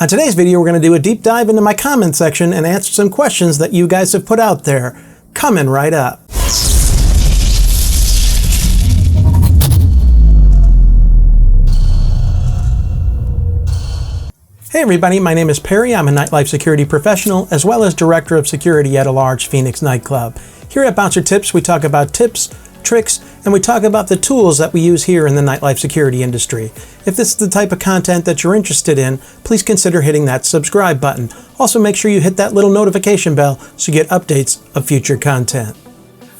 On today's video, we're going to do a deep dive into my comment section and answer some questions that you guys have put out there. Coming right up. Hey everybody, my name is Perry. I'm a nightlife security professional as well as director of security at a large Phoenix nightclub. Here at Bouncertips, we talk about tips, tricks, and we talk about the tools that we use here in the nightlife security industry. If this is the type of content that you're interested in, please consider hitting that subscribe button. Also make sure you hit that little notification bell so you get updates of future content.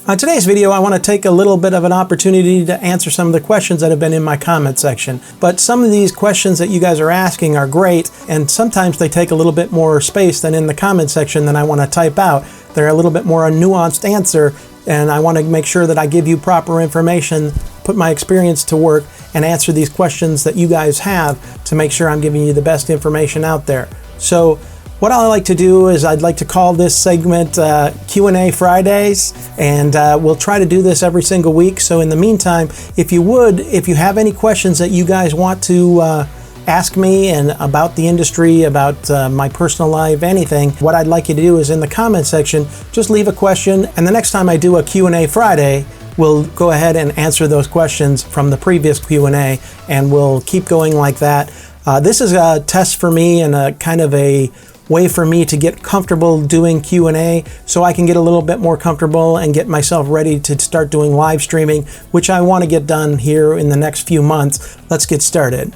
On today's video, I want to take a little bit of an opportunity to answer some of the questions that have been in my comment section. But some of these questions that you guys are asking are great, and sometimes they take a little bit more space than in the comment section than I want to type out. They're a little bit more a nuanced answer, and I want to make sure that I give you proper information, put my experience to work, and answer these questions that you guys have to make sure I'm giving you the best information out there. So what I like to do is I'd like to call this segment Q&A Fridays, and we'll try to do this every single week. So in the meantime, if you have any questions that you guys want to ask me and about the industry, about my personal life, anything, what I'd like you to do is in the comment section, just leave a question, and the next time I do a Q&A Friday, we'll go ahead and answer those questions from the previous Q&A, and we'll keep going like that. This is a test for me and a kind of a way for me to get comfortable doing Q&A so I can get a little bit more comfortable and get myself ready to start doing live streaming, which I want to get done here in the next few months. Let's get started.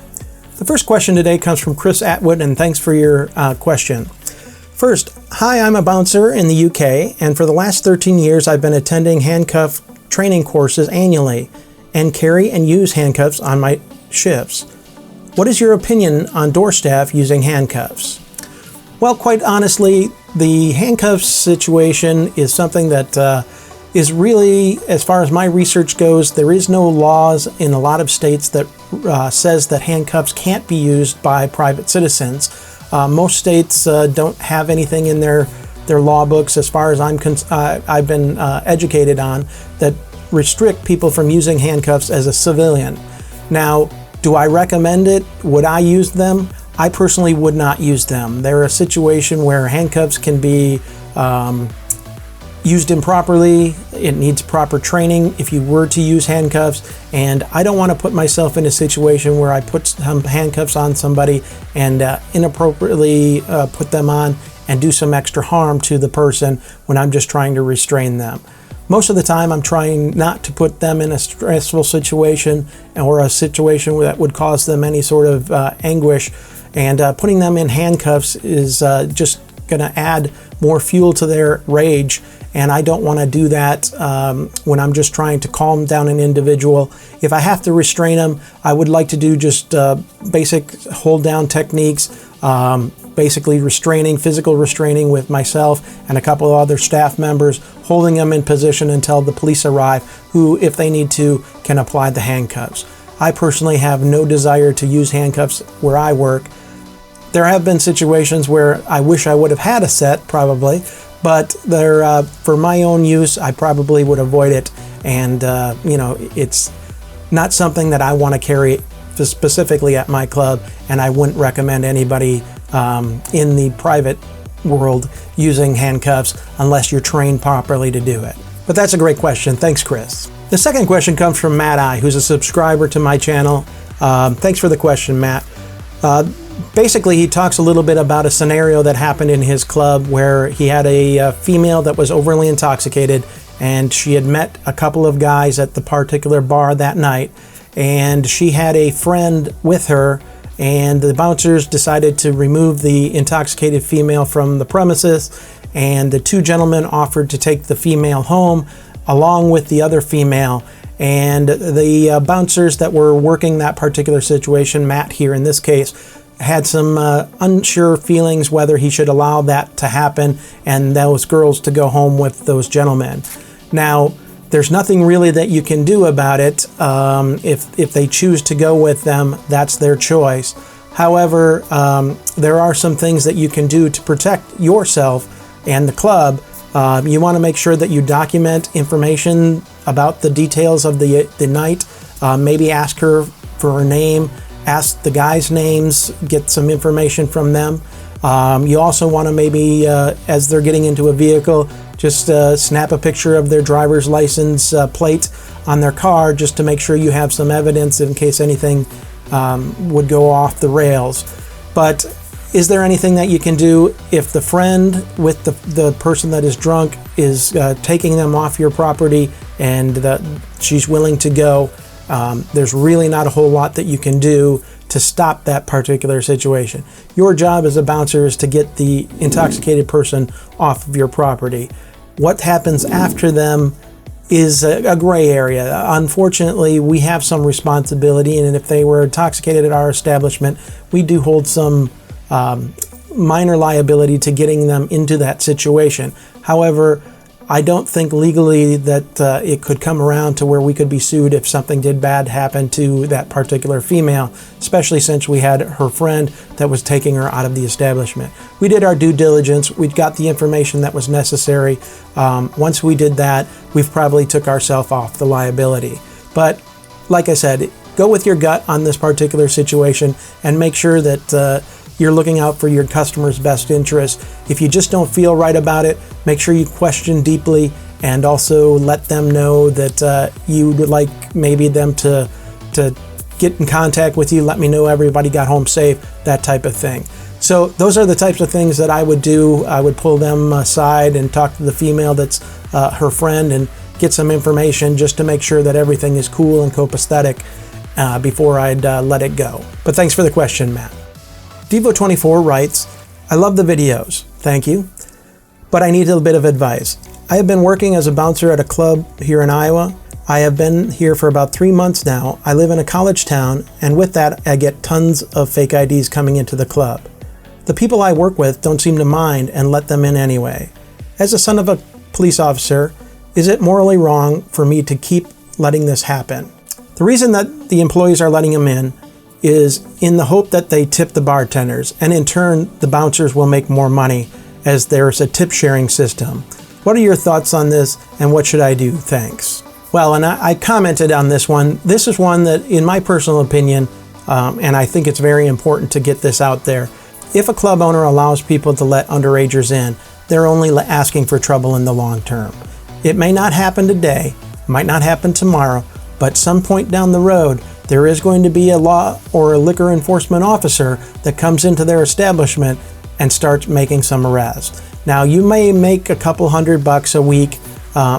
The first question today comes from Chris Atwood, and thanks for your question. First, hi, I'm a bouncer in the UK, and for the last 13 years I've been attending handcuff training courses annually and carry and use handcuffs on my shifts. What is your opinion on door staff using handcuffs? Well, quite honestly, the handcuffs situation is something that is really, as far as my research goes, there is no laws in a lot of states that says that handcuffs can't be used by private citizens. Most states don't have anything in their law books, as far as I've been educated on, that restrict people from using handcuffs as a civilian. Now, do I recommend it? Would I use them? I personally would not use them. They're a situation where handcuffs can be used improperly. It needs proper training if you were to use handcuffs, and I don't want to put myself in a situation where I put some handcuffs on somebody and inappropriately put them on and do some extra harm to the person when I'm just trying to restrain them. Most of the time I'm trying not to put them in a stressful situation or a situation that would cause them any sort of anguish, and putting them in handcuffs is just going to add more fuel to their rage, and I don't want to do that when I'm just trying to calm down an individual. If I have to restrain them, I would like to do just basic hold down techniques, basically physical restraining with myself and a couple of other staff members, holding them in position until the police arrive, who, if they need to, can apply the handcuffs. I personally have no desire to use handcuffs where I work. There have been situations where I wish I would have had a set, probably, but for my own use, I probably would avoid it, and it's not something that I want to carry specifically at my club, and I wouldn't recommend anybody in the private world using handcuffs unless you're trained properly to do it. But that's a great question. Thanks, Chris. The second question comes from Matt I, who's a subscriber to my channel. Thanks for the question, Matt. Basically, he talks a little bit about a scenario that happened in his club where he had a female that was overly intoxicated, and she had met a couple of guys at the particular bar that night, and she had a friend with her, and the bouncers decided to remove the intoxicated female from the premises, and the two gentlemen offered to take the female home along with the other female. And the bouncers that were working that particular situation, Matt here in this case, had some unsure feelings whether he should allow that to happen and those girls to go home with those gentlemen. Now, there's nothing really that you can do about it. If they choose to go with them, that's their choice. However, there are some things that you can do to protect yourself and the club. You want to make sure that you document information about the details of the night. Maybe ask her for her name, ask the guys' names, get some information from them. You also want to maybe, as they're getting into a vehicle, just snap a picture of their driver's license plate on their car, just to make sure you have some evidence in case anything would go off the rails. But is there anything that you can do if the friend with the person that is drunk is taking them off your property and she's willing to go? There's really not a whole lot that you can do to stop that particular situation. Your job as a bouncer is to get the intoxicated person off of your property. What happens after them is a gray area. Unfortunately, we have some responsibility, and if they were intoxicated at our establishment, we do hold some minor liability to getting them into that situation. However, I don't think legally that it could come around to where we could be sued if something did bad happen to that particular female, especially since we had her friend that was taking her out of the establishment. We did our due diligence. We got the information that was necessary. Once we did that, we've probably took ourselves off the liability. But like I said, go with your gut on this particular situation and make sure that you're looking out for your customer's best interest. If you just don't feel right about it, make sure you question deeply, and also let them know that you would like maybe them to get in contact with you. Let me know everybody got home safe, that type of thing. So those are the types of things that I would do. I would pull them aside and talk to the female that's her friend and get some information just to make sure that everything is cool and copacetic before I'd let it go. But thanks for the question, Matt. Devo24 writes, I love the videos, thank you, but I need a bit of advice. I have been working as a bouncer at a club here in Iowa. I have been here for about 3 months now. I live in a college town, and with that I get tons of fake IDs coming into the club. The people I work with don't seem to mind and let them in anyway. As a son of a police officer, is it morally wrong for me to keep letting this happen? The reason that the employees are letting them in is in the hope that they tip the bartenders, and in turn the bouncers will make more money as there's a tip sharing system. What are your thoughts on this, and what should I do? Thanks. Well, and I commented on this one. This is one that, in my personal opinion, and I think it's very important to get this out there, if a club owner allows people to let underagers in, they're only asking for trouble in the long term. It may not happen today, might not happen tomorrow, but some point down the road, there is going to be a law or a liquor enforcement officer that comes into their establishment and starts making some arrests. Now, you may make a couple $100 a week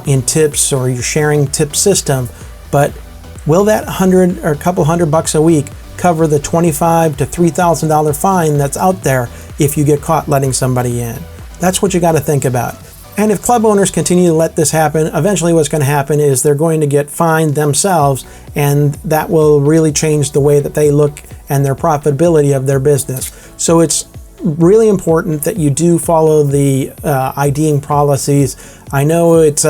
in tips, or your sharing tip system, but will that $100 or a couple $100 a week cover the $25,000 to $3,000 fine that's out there if you get caught letting somebody in? That's what you got to think about. And if club owners continue to let this happen, eventually what's going to happen is they're going to get fined themselves, and that will really change the way that they look and their profitability of their business. So it's really important that you do follow the IDing policies. I know it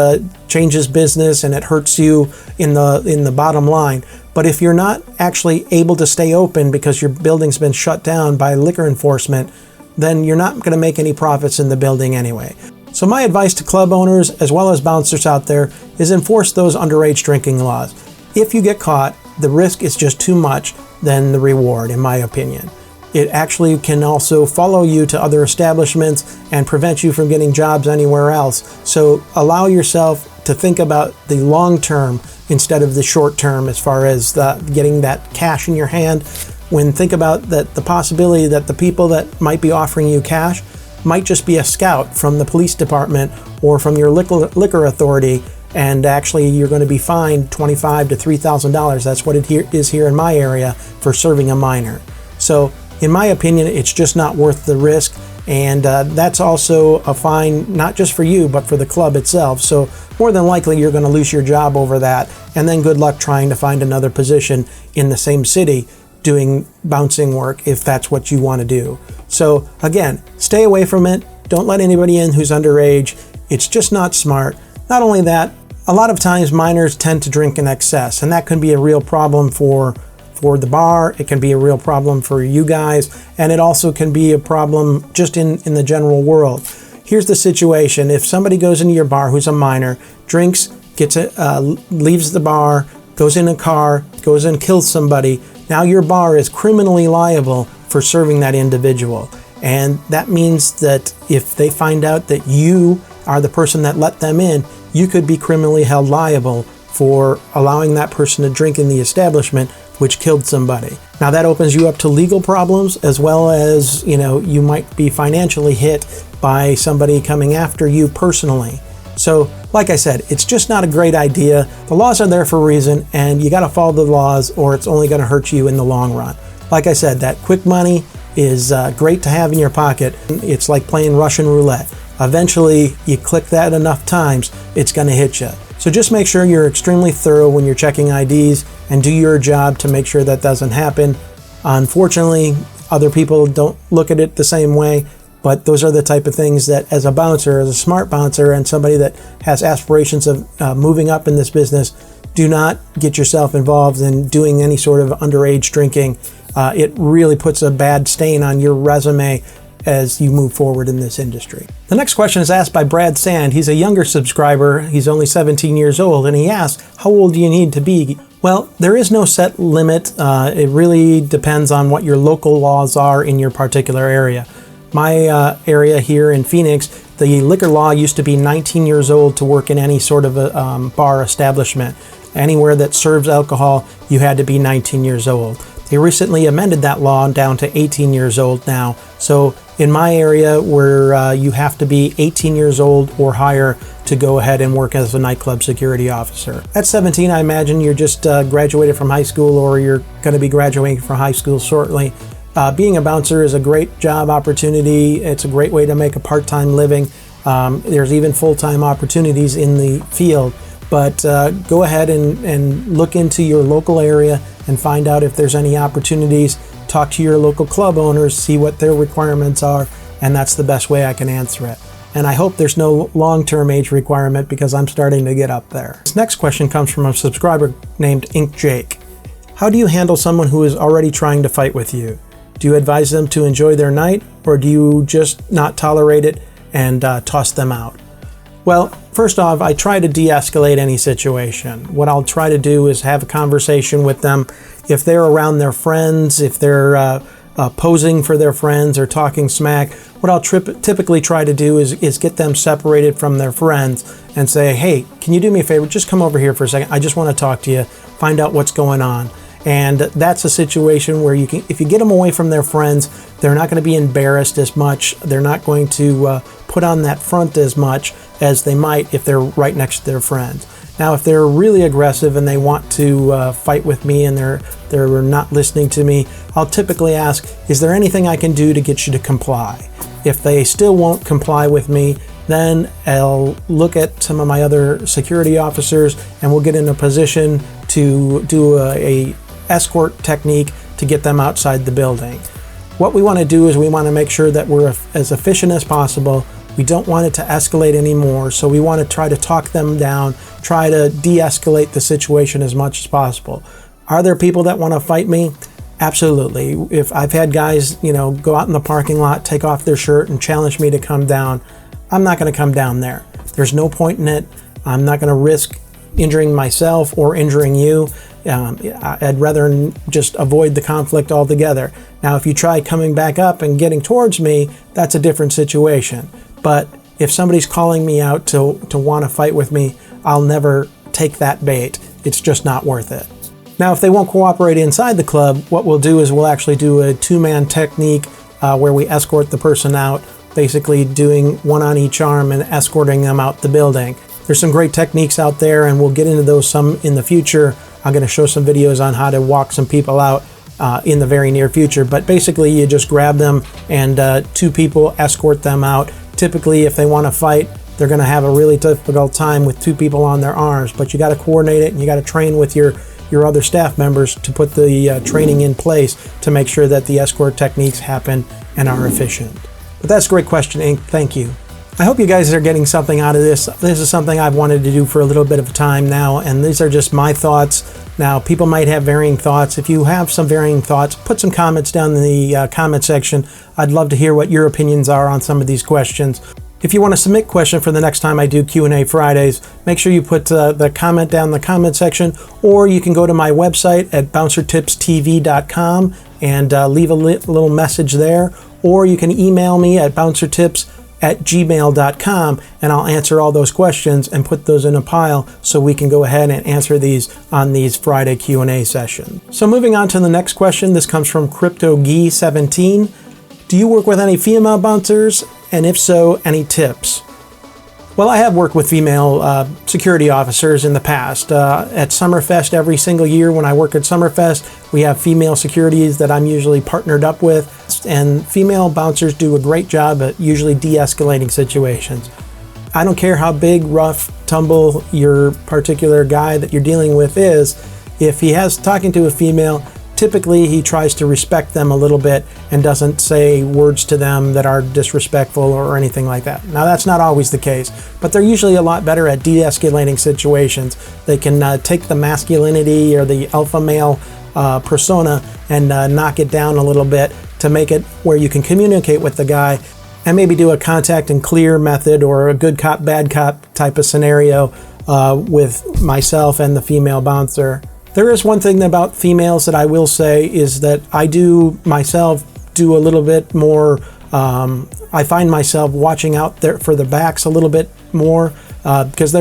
changes business and it hurts you in the bottom line, but if you're not actually able to stay open because your building's been shut down by liquor enforcement, then you're not going to make any profits in the building anyway. So my advice to club owners as well as bouncers out there is enforce those underage drinking laws. If you get caught, the risk is just too much than the reward, in my opinion. It actually can also follow you to other establishments and prevent you from getting jobs anywhere else. So allow yourself to think about the long term instead of the short term as far as getting that cash in your hand. Think about that, the possibility that the people that might be offering you cash might just be a scout from the police department or from your liquor authority, and actually you're going to be fined $25,000 to $3,000. That's what it is here in my area for serving a minor. So in my opinion, it's just not worth the risk, and that's also a fine not just for you but for the club itself. So more than likely you're going to lose your job over that, and then good luck trying to find another position in the same city doing bouncing work if that's what you want to do. So again, stay away from it. Don't let anybody in who's underage. It's just not smart. Not only that, a lot of times minors tend to drink in excess, and that can be a real problem for the bar. It can be a real problem for you guys, and it also can be a problem just in the general world. Here's the situation. If somebody goes into your bar who's a minor, drinks, leaves the bar, goes in a car, goes and kills somebody, now your bar is criminally liable for serving that individual. And that means that if they find out that you are the person that let them in, you could be criminally held liable for allowing that person to drink in the establishment, which killed somebody. Now that opens you up to legal problems, as well as, you might be financially hit by somebody coming after you personally. So, like I said, it's just not a great idea. The laws are there for a reason, and you gotta follow the laws, or it's only gonna hurt you in the long run. Like I said, that quick money is great to have in your pocket. It's like playing Russian roulette. Eventually, you click that enough times, it's gonna hit you. So just make sure you're extremely thorough when you're checking IDs and do your job to make sure that doesn't happen. Unfortunately, other people don't look at it the same way, but those are the type of things that as a bouncer, as a smart bouncer, and somebody that has aspirations of moving up in this business, do not get yourself involved in doing any sort of underage drinking. It really puts a bad stain on your resume as you move forward in this industry. The next question is asked by Brad Sand. He's a younger subscriber. He's only 17 years old, and he asks, how old do you need to be? Well, there is no set limit. It really depends on what your local laws are in your particular area. My area here in Phoenix, the liquor law used to be 19 years old to work in any sort of a bar establishment. Anywhere that serves alcohol, you had to be 19 years old. They recently amended that law down to 18 years old now. So in my area, where you have to be 18 years old or higher to go ahead and work as a nightclub security officer. At 17, I imagine you're just graduated from high school, or you're going to be graduating from high school shortly. Being a bouncer is a great job opportunity. It's a great way to make a part-time living. There's even full-time opportunities in the field. But go ahead and look into your local area and find out if there's any opportunities. Talk to your local club owners, see what their requirements are, and that's the best way I can answer it. And I hope there's no long-term age requirement, because I'm starting to get up there. This next question comes from a subscriber named Ink Jake. How do you handle someone who is already trying to fight with you? Do you advise them to enjoy their night, or do you just not tolerate it and toss them out? Well, first off, I try to de-escalate any situation. What I'll try to do is have a conversation with them. If they're around their friends, if they're posing for their friends or talking smack, what I'll typically try to do is get them separated from their friends and say, hey, can you do me a favor? Just come over here for a second. I just want to talk to you, find out what's going on. And that's a situation where you can, if you get them away from their friends, they're not going to be embarrassed as much. They're not going to put on that front as much as they might if they're right next to their friends. Now, if they're really aggressive and they want to fight with me and they're not listening to me, I'll typically ask, is there anything I can do to get you to comply? If they still won't comply with me, then I'll look at some of my other security officers and we'll get in a position to do a escort technique to get them outside the building. What we want to do is we want to make sure that we're as efficient as possible. We don't want it to escalate anymore, so we want to try to talk them down, try to de-escalate the situation as much as possible. Are there people that want to fight me? Absolutely. If I've had guys, go out in the parking lot, take off their shirt and challenge me to come down, I'm not going to come down there. There's no point in it. I'm not going to risk injuring myself or injuring you. I'd rather just avoid the conflict altogether. Now, if you try coming back up and getting towards me, that's a different situation. But if somebody's calling me out to want to fight with me, I'll never take that bait. It's just not worth it. Now, if they won't cooperate inside the club, what we'll do is we'll actually do a two-man technique where we escort the person out, basically doing one on each arm and escorting them out the building. There's some great techniques out there, and we'll get into those some in the future. I'm going to show some videos on how to walk some people out in the very near future. But basically, you just grab them and two people escort them out. Typically, if they want to fight, they're going to have a really difficult time with two people on their arms. But you got to coordinate it, and you got to train with your other staff members to put the training in place to make sure that the escort techniques happen and are efficient. But that's a great question, Ink. Thank you. I hope you guys are getting something out of this. This is something I've wanted to do for a little bit of time now, and these are just my thoughts. Now, people might have varying thoughts. If you have some varying thoughts, put some comments down in the comment section. I'd love to hear what your opinions are on some of these questions. If you want to submit a question for the next time I do Q&A Fridays, make sure you put the comment down in the comment section, or you can go to my website at bouncertipstv.com and leave a little message there, or you can email me at bouncertips@gmail.com, and I'll answer all those questions and put those in a pile so we can go ahead and answer these on these Friday Q&A sessions. So moving on to the next question, this comes from CryptoGee17. Do you work with any female bouncers? And if so, any tips? Well, I have worked with female security officers in the past. At Summerfest every single year when I work at Summerfest, we have female securities that I'm usually partnered up with, and female bouncers do a great job at usually de-escalating situations. I don't care how big, rough, tumble your particular guy that you're dealing with is, if he has talking to a female, typically he tries to respect them a little bit and doesn't say words to them that are disrespectful or anything like that. Now that's not always the case, but they're usually a lot better at de-escalating situations. They can take the masculinity or the alpha male persona and knock it down a little bit to make it where you can communicate with the guy and maybe do a contact and clear method or a good cop, bad cop type of scenario with myself and the female bouncer. There is one thing about females that I will say is that I do myself do a little bit more, I find myself watching out there for the backs a little bit more because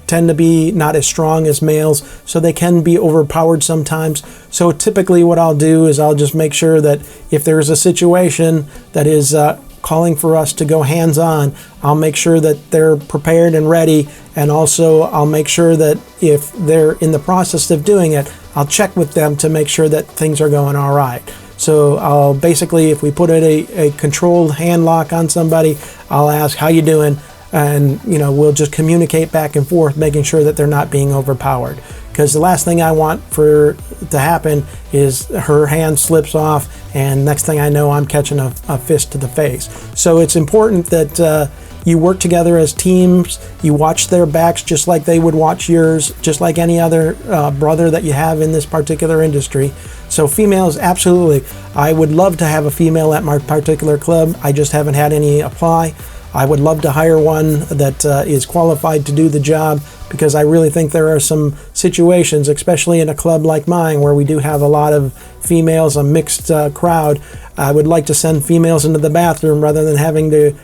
tend to be not as strong as males, so they can be overpowered sometimes. So typically what I'll do is I'll just make sure that if there's a situation that is calling for us to go hands-on, I'll make sure that they're prepared and ready, and also I'll make sure that if they're in the process of doing it, I'll check with them to make sure that things are going all right. So I'll basically, if we put a controlled hand lock on somebody, I'll ask, how you doing? And we'll just communicate back and forth, making sure that they're not being overpowered. Because the last thing I want to happen is her hand slips off and next thing I know I'm catching a fist to the face. So it's important that you work together as teams, you watch their backs just like they would watch yours, just like any other brother that you have in this particular industry. So females, absolutely. I would love to have a female at my particular club. I just haven't had any apply. I would love to hire one that is qualified to do the job, because I really think there are some situations, especially in a club like mine where we do have a lot of females, a mixed crowd. I would like to send females into the bathroom rather than having to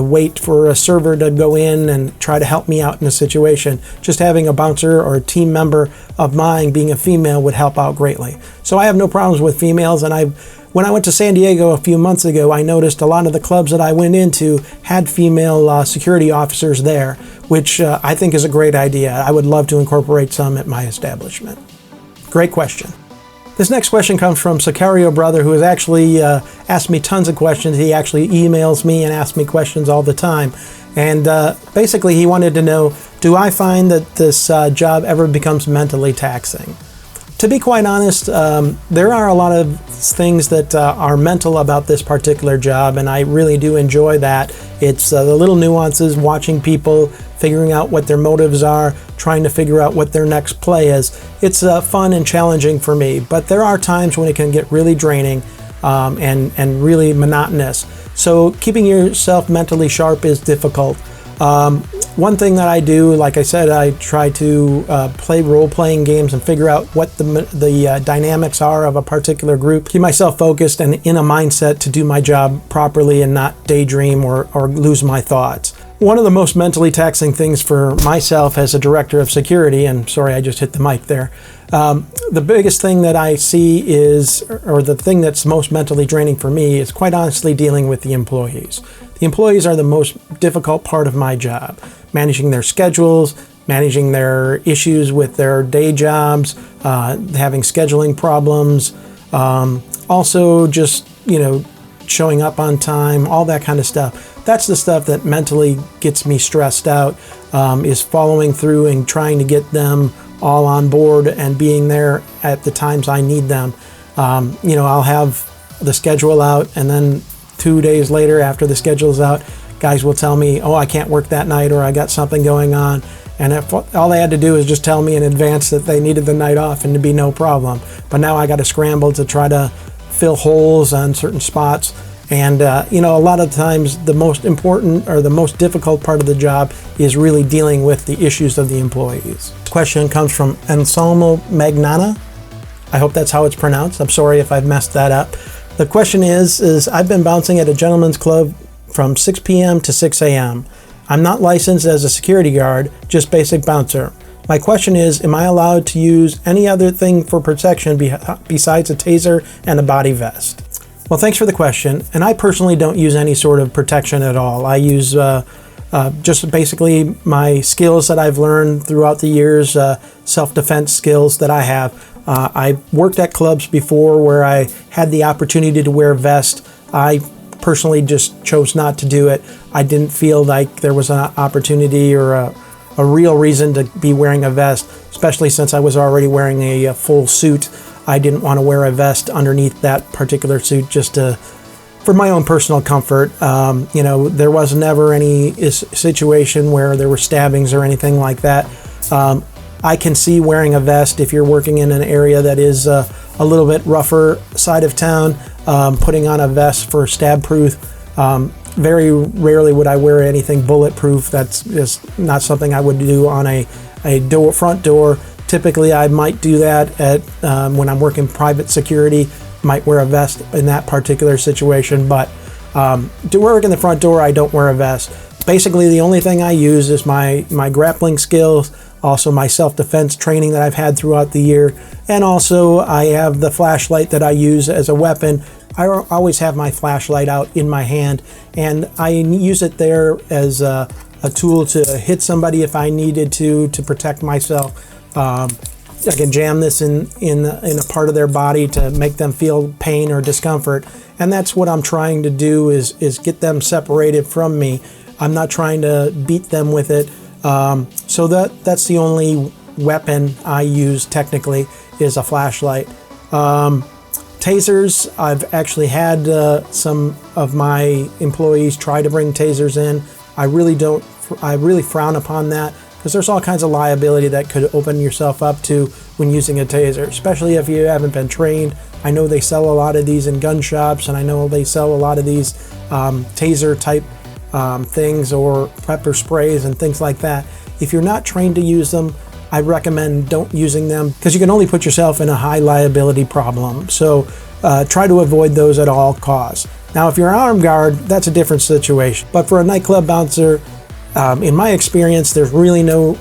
wait for a server to go in and try to help me out in a situation. Just having a bouncer or a team member of mine being a female would help out greatly. So I have no problems with females, and when I went to San Diego a few months ago, I noticed a lot of the clubs that I went into had female security officers there, which I think is a great idea. I would love to incorporate some at my establishment. Great question. This next question comes from Sicario Brother, who has actually asked me tons of questions. He actually emails me and asks me questions all the time. And basically he wanted to know, do I find that this job ever becomes mentally taxing? To be quite honest, there are a lot of things that are mental about this particular job, and I really do enjoy that. It's the little nuances, watching people, figuring out what their motives are, trying to figure out what their next play is. It's fun and challenging for me, but there are times when it can get really draining and really monotonous. So keeping yourself mentally sharp is difficult. One thing that I do, like I said, I try to play role-playing games and figure out what the dynamics are of a particular group. Keep myself focused and in a mindset to do my job properly and not daydream or lose my thoughts. One of the most mentally taxing things for myself as a director of security, and sorry I just hit the mic there, the biggest thing that I see is, or the thing that's most mentally draining for me is quite honestly dealing with the employees. The employees are the most difficult part of my job. Managing their schedules, managing their issues with their day jobs, having scheduling problems, also just, showing up on time, all that kind of stuff. That's the stuff that mentally gets me stressed out, is following through and trying to get them all on board and being there at the times I need them. I'll have the schedule out, and then 2 days later after the schedule's out, guys will tell me, oh, I can't work that night, or I got something going on. And if all they had to do is just tell me in advance that they needed the night off, and it'd be no problem. But now I got to scramble to try to fill holes on certain spots, And you know, a lot of times the most important or the most difficult part of the job is really dealing with the issues of the employees. This question comes from Anselmo Magnana. I hope that's how it's pronounced. I'm sorry if I've messed that up. The question is I've been bouncing at a gentleman's club from 6 p.m. to 6 a.m. I'm not licensed as a security guard, just basic bouncer. My question is, am I allowed to use any other thing for protection besides a taser and a body vest? Well, thanks for the question. And I personally don't use any sort of protection at all. I use just basically my skills that I've learned throughout the years, self-defense skills that I have. I worked at clubs before where I had the opportunity to wear a vest. I personally just chose not to do it. I didn't feel like there was an opportunity or a real reason to be wearing a vest, especially since I was already wearing a full suit. I didn't want to wear a vest underneath that particular suit just for my own personal comfort. You know, there was never any situation where there were stabbings or anything like that. I can see wearing a vest if you're working in an area that is a little bit rougher side of town, putting on a vest for stab proof. Very rarely would I wear anything bulletproof. That's just not something I would do on a front door. Typically, I might do that at when I'm working private security, might wear a vest in that particular situation, but to work in the front door, I don't wear a vest. Basically, the only thing I use is my grappling skills, also my self-defense training that I've had throughout the year, and also I have the flashlight that I use as a weapon. I always have my flashlight out in my hand, and I use it there as a tool to hit somebody if I needed to protect myself. I can jam this in a part of their body to make them feel pain or discomfort, and that's what I'm trying to do is get them separated from me. I'm not trying to beat them with it. So that's the only weapon I use technically is a flashlight. Tasers, I've actually had some of my employees try to bring tasers in. I really frown upon that because there's all kinds of liability that could open yourself up to when using a taser, especially if you haven't been trained. I know they sell a lot of these in gun shops, and I know they sell a lot of these taser type things or pepper sprays and things like that. If you're not trained to use them, I recommend don't using them because you can only put yourself in a high liability problem. So try to avoid those at all costs. Now, if you're an armed guard, that's a different situation. But for a nightclub bouncer, in my experience, there's really no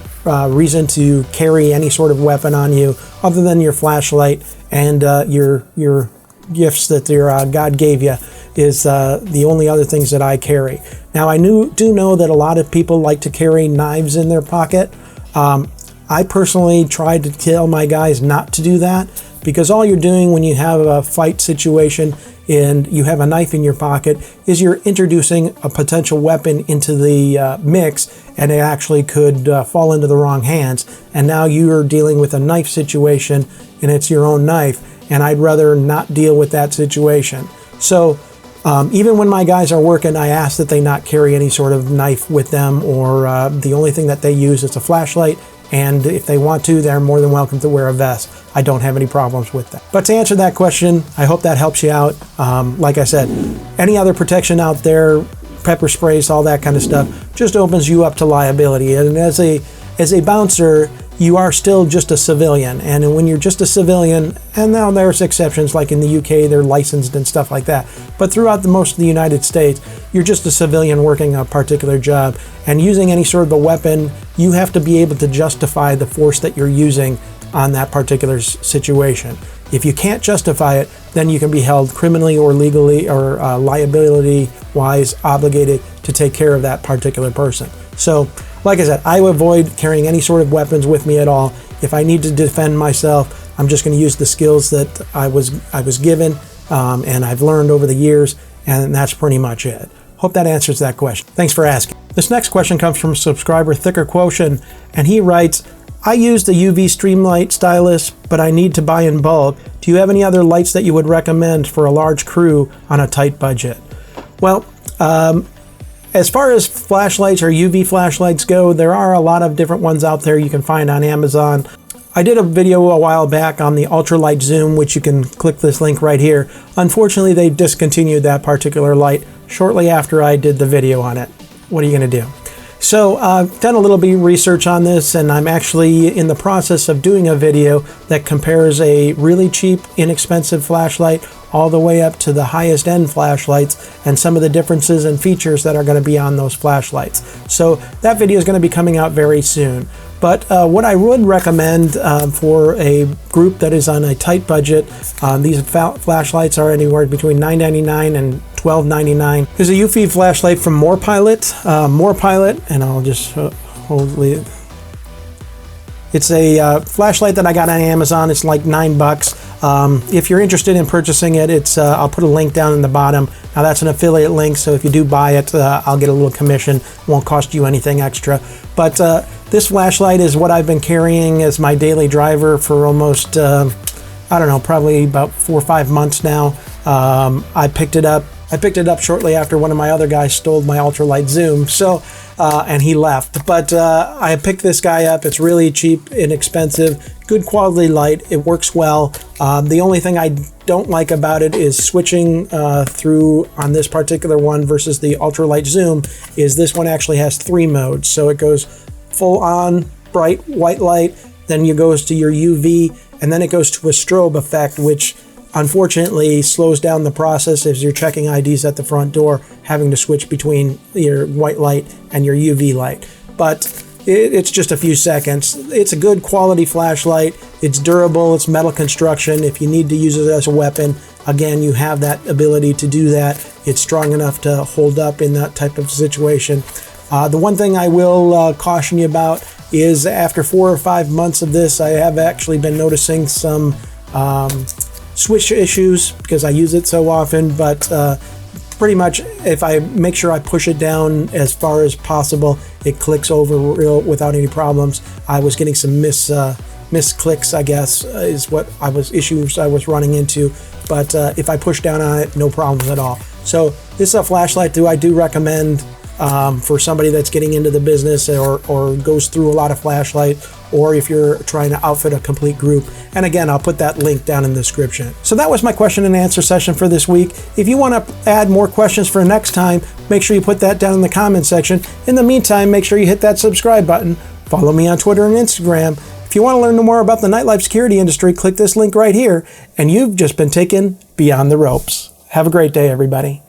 reason to carry any sort of weapon on you other than your flashlight and your gifts that your God gave you is the only other things that I carry. Now, I do know that a lot of people like to carry knives in their pocket. I personally try to tell my guys not to do that because all you're doing when you have a fight situation and you have a knife in your pocket is you're introducing a potential weapon into the mix, and it actually could fall into the wrong hands. And now you're dealing with a knife situation and it's your own knife, and I'd rather not deal with that situation. So even when my guys are working, I ask that they not carry any sort of knife with them, or the only thing that they use is a flashlight. And if they want to, they're more than welcome to wear a vest. I don't have any problems with that. But to answer that question, I hope that helps you out. Like I said, any other protection out there, pepper sprays, all that kind of stuff, just opens you up to liability. And as a bouncer, you are still just a civilian. And when you're just a civilian, and now there's exceptions, like in the UK, they're licensed and stuff like that. But throughout most of the United States, you're just a civilian working a particular job. And using any sort of a weapon, you have to be able to justify the force that you're using on that particular situation. If you can't justify it, then you can be held criminally or legally or liability-wise obligated to take care of that particular person. So, like I said, I avoid carrying any sort of weapons with me at all. If I need to defend myself, I'm just going to use the skills that I was given and I've learned over the years, and that's pretty much it. Hope that answers that question. Thanks for asking. This next question comes from subscriber Thicker Quotient, and he writes, I use the UV Streamlight stylus, but I need to buy in bulk. Do you have any other lights that you would recommend for a large crew on a tight budget? Well, as far as flashlights or UV flashlights go, there are a lot of different ones out there you can find on Amazon. I did a video a while back on the ultralight zoom, which you can click this link right here. Unfortunately, they discontinued that particular light shortly after I did the video on it. What are you going to do? So I've done a little bit of research on this, and I'm actually in the process of doing a video that compares a really cheap, inexpensive flashlight all the way up to the highest end flashlights and some of the differences and features that are going to be on those flashlights. So that video is going to be coming out very soon. But what I would recommend for a group that is on a tight budget, these flashlights are anywhere between $9.99 and $12.99. There's a UV flashlight from Pilot, and I'll just hold. It's a flashlight that I got on Amazon. It's like $9. If you're interested in purchasing it, I'll put a link down in the bottom. Now that's an affiliate link, so if you do buy it, I'll get a little commission. It won't cost you anything extra. But this flashlight is what I've been carrying as my daily driver for almost, I don't know, probably about 4 or 5 months now. I picked it up shortly after one of my other guys stole my ultralight zoom, and he left. But I picked this guy up. It's really cheap, inexpensive, good quality light. It works well. The only thing I don't like about it is switching through on this particular one versus the ultralight zoom is this one actually has 3 modes. So it goes full on bright white light, then it goes to your UV, and then it goes to a strobe effect, which unfortunately slows down the process as you're checking IDs at the front door, having to switch between your white light and your UV light. But it's just a few seconds. It's a good quality flashlight. It's durable. It's metal construction. If you need to use it as a weapon, again, you have that ability to do that. It's strong enough to hold up in that type of situation. The one thing I will caution you about is after 4 or 5 months of this, I have actually been noticing some switch issues because I use it so often, but pretty much if I make sure I push it down as far as possible, it clicks over without any problems. I was getting some misclicks, I guess, is what issues I was running into, but if I push down on it, no problems at all. So this is a flashlight I do recommend for somebody that's getting into the business or goes through a lot of flashlight, or if you're trying to outfit a complete group. And again, I'll put that link down in the description. So that was my question and answer session for this week. If you want to add more questions for next time, make sure you put that down in the comment section. In the meantime, make sure you hit that subscribe button. Follow me on Twitter and Instagram. If you want to learn more about the nightlife security industry, click this link right here. And you've just been taken beyond the ropes. Have a great day, everybody.